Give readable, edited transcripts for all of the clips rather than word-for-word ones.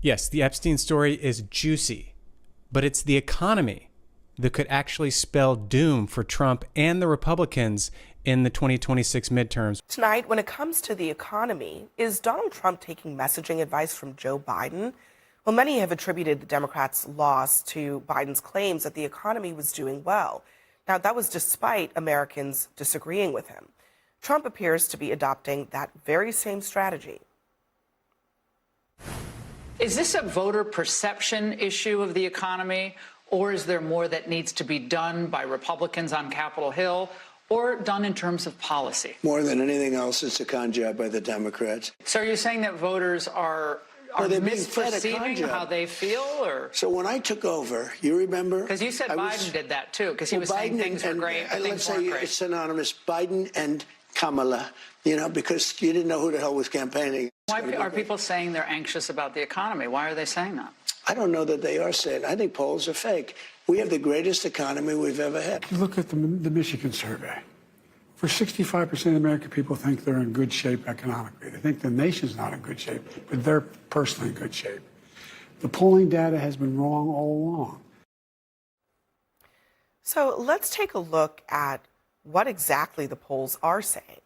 Yes, the Epstein story is juicy, but it's the economy that could actually spell doom for Trump and the Republicans in the 2026 midterms. Tonight, when it comes to the economy, is Donald Trump taking messaging advice from Joe Biden? Well, many have attributed the Democrats' loss to Biden's claims that the economy was doing well. Now, that was despite Americans disagreeing with him. Trump appears to be adopting that very same strategy. Is this a voter perception issue of the economy, or is there more that needs to be done by Republicans on Capitol Hill, or done in terms of policy? More than anything else, it's a con job by the Democrats. So are you saying that voters are misperceiving how they feel? Or so when I took over, you remember? Because you said Biden did that too, because he was saying things were great, but things weren't great. It's synonymous, Biden and Kamala, because you didn't know who the hell was campaigning. Why are people saying they're anxious about the economy? Why are they saying that? I don't know that they are saying. I think polls are fake. We have the greatest economy we've ever had. Look at the Michigan survey. For 65% of American people think they're in good shape economically. They think the nation's not in good shape, but they're personally in good shape. The polling data has been wrong all along. So let's take a look at what exactly the polls are saying.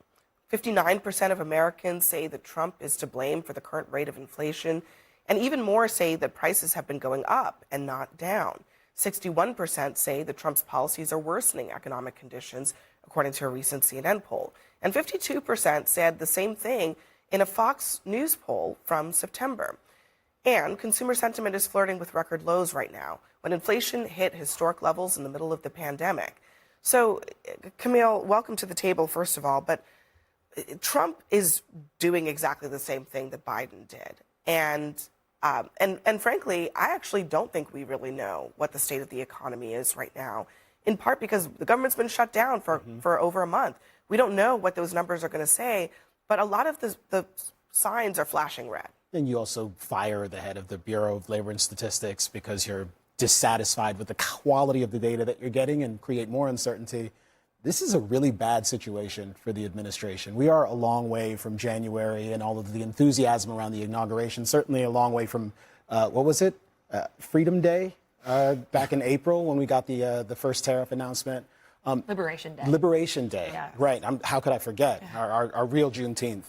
59% of Americans say that Trump is to blame for the current rate of inflation, and even more say that prices have been going up and not down. 61% say that Trump's policies are worsening economic conditions, according to a recent CNN poll. And 52% said the same thing in a Fox News poll from September. And consumer sentiment is flirting with record lows right now, when inflation hit historic levels in the middle of the pandemic. So, Camille, welcome to the table, first of all, but Trump is doing exactly the same thing that Biden did. And frankly, I actually don't think we really know what the state of the economy is right now, in part because the government's been shut down for over a month. We don't know what those numbers are going to say, but a lot of the signs are flashing red. And you also fire the head of the Bureau of Labor and Statistics because you're dissatisfied with the quality of the data that you're getting and create more uncertainty. This is a really bad situation for the administration. We are a long way from January and all of the enthusiasm around the inauguration, certainly a long way from, Freedom Day back in April when we got the first tariff announcement. Liberation Day. Liberation Day, yeah. Right. How could I forget our real Juneteenth?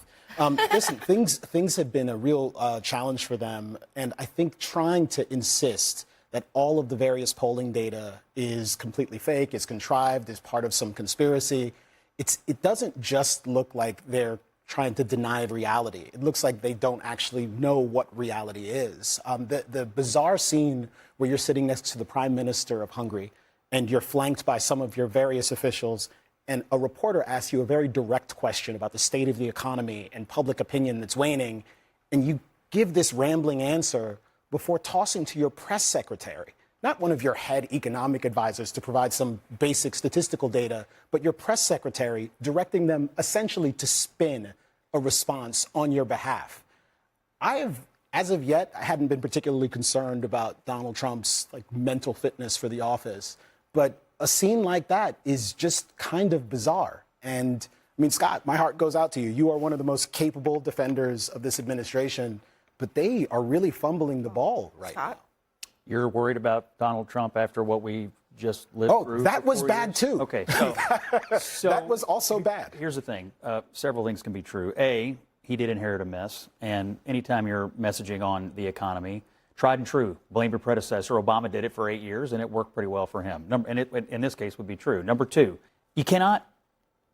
Listen, things have been a real challenge for them, and I think trying to insist that all of the various polling data is completely fake, is contrived, is part of some conspiracy. It doesn't just look like they're trying to deny reality. It looks like they don't actually know what reality is. The bizarre scene where you're sitting next to the Prime Minister of Hungary and you're flanked by some of your various officials, and a reporter asks you a very direct question about the state of the economy and public opinion that's waning, and you give this rambling answer before tossing to your press secretary, not one of your head economic advisors to provide some basic statistical data, but your press secretary directing them essentially to spin a response on your behalf. As of yet, I hadn't been particularly concerned about Donald Trump's mental fitness for the office, but a scene like that is just kind of bizarre. And I mean, Scott, my heart goes out to you. You are one of the most capable defenders of this administration, but they are really fumbling the ball right now. You're worried about Donald Trump after what we just lived through? Oh, that was bad too. Okay, so that was also bad. Here's the thing. Several things can be true. A, he did inherit a mess, and anytime you're messaging on the economy, tried and true, blame your predecessor. Obama did it for 8 years, and it worked pretty well for him. And it, in this case, would be true. Number two, you cannot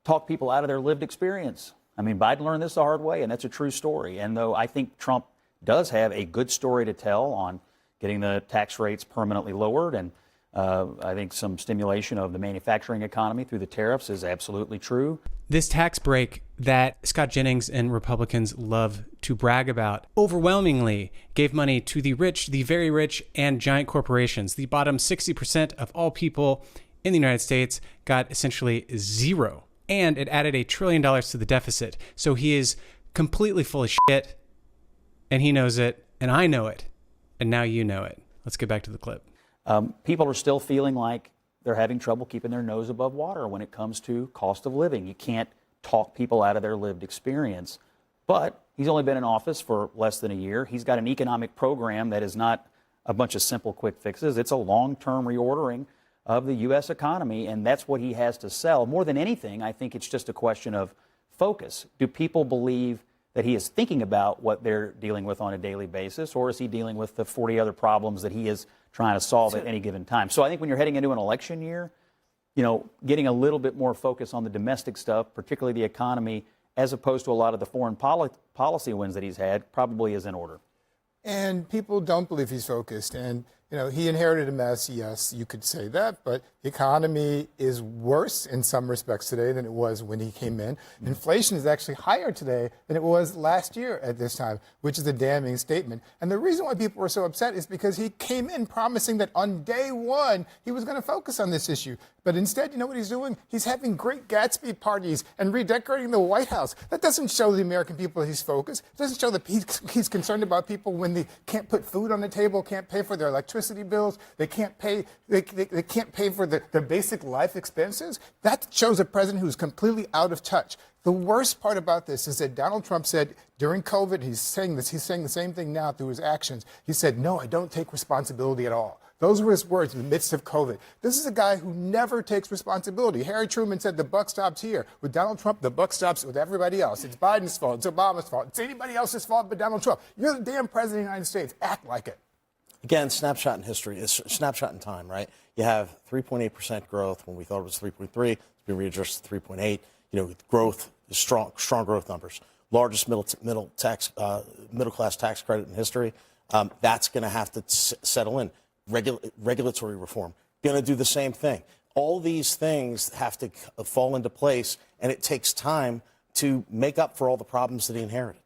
talk people out of their lived experience. I mean, Biden learned this the hard way, and that's a true story. And though I think Trump does have a good story to tell on getting the tax rates permanently lowered, and I think some stimulation of the manufacturing economy through the tariffs is absolutely true. This tax break that Scott Jennings and Republicans love to brag about overwhelmingly gave money to the rich, the very rich, and giant corporations. The bottom 60% of all people in the United States got essentially zero. And it added $1 trillion to the deficit. So he is completely full of shit, and he knows it, and I know it, and now you know it. Let's get back to the clip. People are still feeling like they're having trouble keeping their nose above water when it comes to cost of living. You can't talk people out of their lived experience. But He's only been in office for less than a year. He's got an economic program that is not a bunch of simple quick fixes. It's a long-term reordering of the U.S. economy, and that's what he has to sell. More than anything, I think it's just a question of focus. Do people believe that he is thinking about what they're dealing with on a daily basis, or is he dealing with the 40 other problems that he is trying to solve at any given time? So I think when you're heading into an election year, you know, getting a little bit more focus on the domestic stuff, particularly the economy, as opposed to a lot of the foreign policy wins that he's had, probably is in order. And people don't believe he's focused. And, you know, he inherited a mess, yes, you could say that, but the economy is worse in some respects today than it was when he came in. Inflation is actually higher today than it was last year at this time, which is a damning statement. And the reason why people were so upset is because he came in promising that on day one he was going to focus on this issue. But instead, you know what he's doing? He's having great Gatsby parties and redecorating the White House. That doesn't show the American people he's focused. It doesn't show that he's concerned about people when they can't put food on the table, can't pay for their electricity bills, they can't pay for their basic life expenses. That shows a president who's completely out of touch. The worst part about this is that Donald Trump said during COVID, he's saying the same thing now through his actions. He said, no, I don't take responsibility at all. Those were his words in the midst of COVID. This is a guy who never takes responsibility. Harry Truman said the buck stops here. With Donald Trump, the buck stops with everybody else. It's Biden's fault. It's Obama's fault. It's anybody else's fault but Donald Trump. You're the damn president of the United States. Act like it. Again, snapshot in history, is snapshot in time, right? You have 3.8% growth when we thought it was 3.3. It's been readjusted to 3.8. You know, growth is strong growth numbers. Largest middle class tax credit in history. That's going to have to settle in. Regulatory reform, going to do the same thing. All these things have to fall into place, and it takes time to make up for all the problems that he inherited.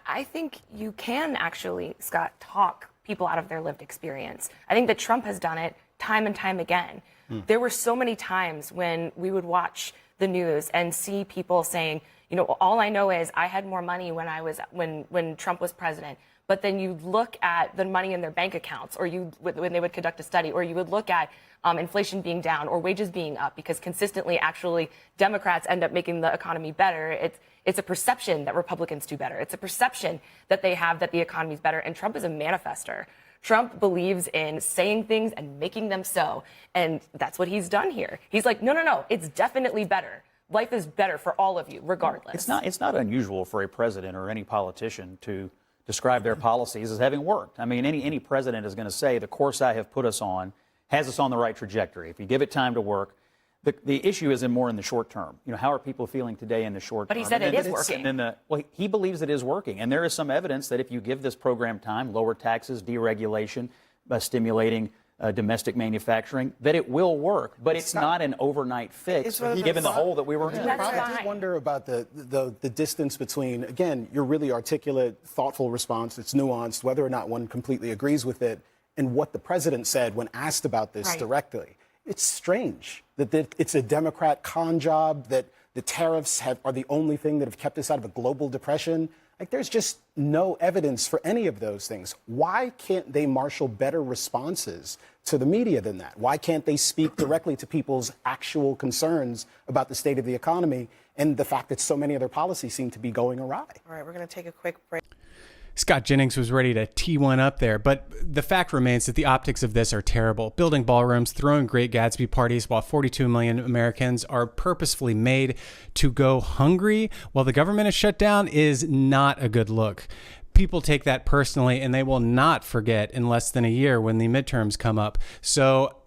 I think you can actually, Scott, talk people out of their lived experience. I think that Trump has done it time and time again. There were so many times when we would watch the news and see people saying, you know, all I know is I had more money when Trump was president. But then you look at the money in their bank accounts, or when they would conduct a study, or you would look at inflation being down or wages being up, because consistently, actually, Democrats end up making the economy better. It's a perception that Republicans do better. It's a perception that they have that the economy's better. And Trump is a manifester. Trump believes in saying things and making them so. And that's what he's done here. He's like, no, it's definitely better. Life is better for all of you, regardless. It's not unusual for a president or any politician to describe their policies as having worked. I mean, any president is going to say the course I have put us on has us on the right trajectory. If you give it time to work, the issue is more in the short term. You know, how are people feeling today in the short term? But he said it is working. Well, he believes it is working. And there is some evidence that if you give this program time, lower taxes, deregulation, stimulating domestic manufacturing, that it will work. But it's not an overnight fix, given the hole that we were in. I do wonder about the distance between, again, your really articulate, thoughtful response that's nuanced, whether or not one completely agrees with it, and what the president said when asked about this directly. It's strange that it's a Democrat con job, that the tariffs are the only thing that have kept us out of a global depression. Like, there's just no evidence for any of those things. Why can't they marshal better responses to the media than that? Why can't they speak directly to people's actual concerns about the state of the economy and the fact that so many other policies seem to be going awry? All right, we're going to take a quick break. Scott Jennings was ready to tee one up there, but the fact remains that the optics of this are terrible. Building ballrooms, throwing great Gatsby parties while 42 million Americans are purposefully made to go hungry while the government is shut down is not a good look. People take that personally, and they will not forget in less than a year when the midterms come up. So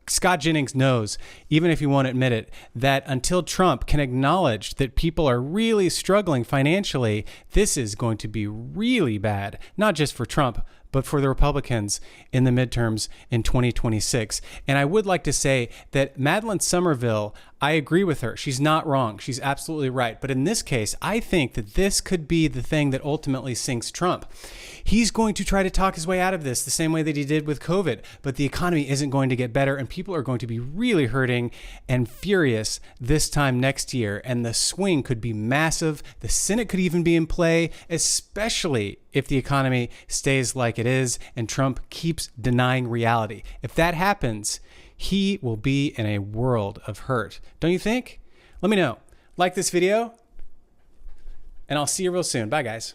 Scott Jennings knows, even if you won't admit it, that until Trump can acknowledge that people are really struggling financially, this is going to be really bad, not just for Trump, but for the Republicans in the midterms in 2026. And I would like to say that Madeline Somerville, I agree with her. She's not wrong. She's absolutely right. But in this case, I think that this could be the thing that ultimately sinks Trump. He's going to try to talk his way out of this the same way that he did with COVID, but the economy isn't going to get better, and people are going to be really hurting and furious this time next year, and the swing could be massive. The Senate could even be in play, especially if the economy stays like it is and Trump keeps denying reality. If that happens, he will be in a world of hurt. Don't you think? Let me know. Like this video, and I'll see you real soon. Bye, guys.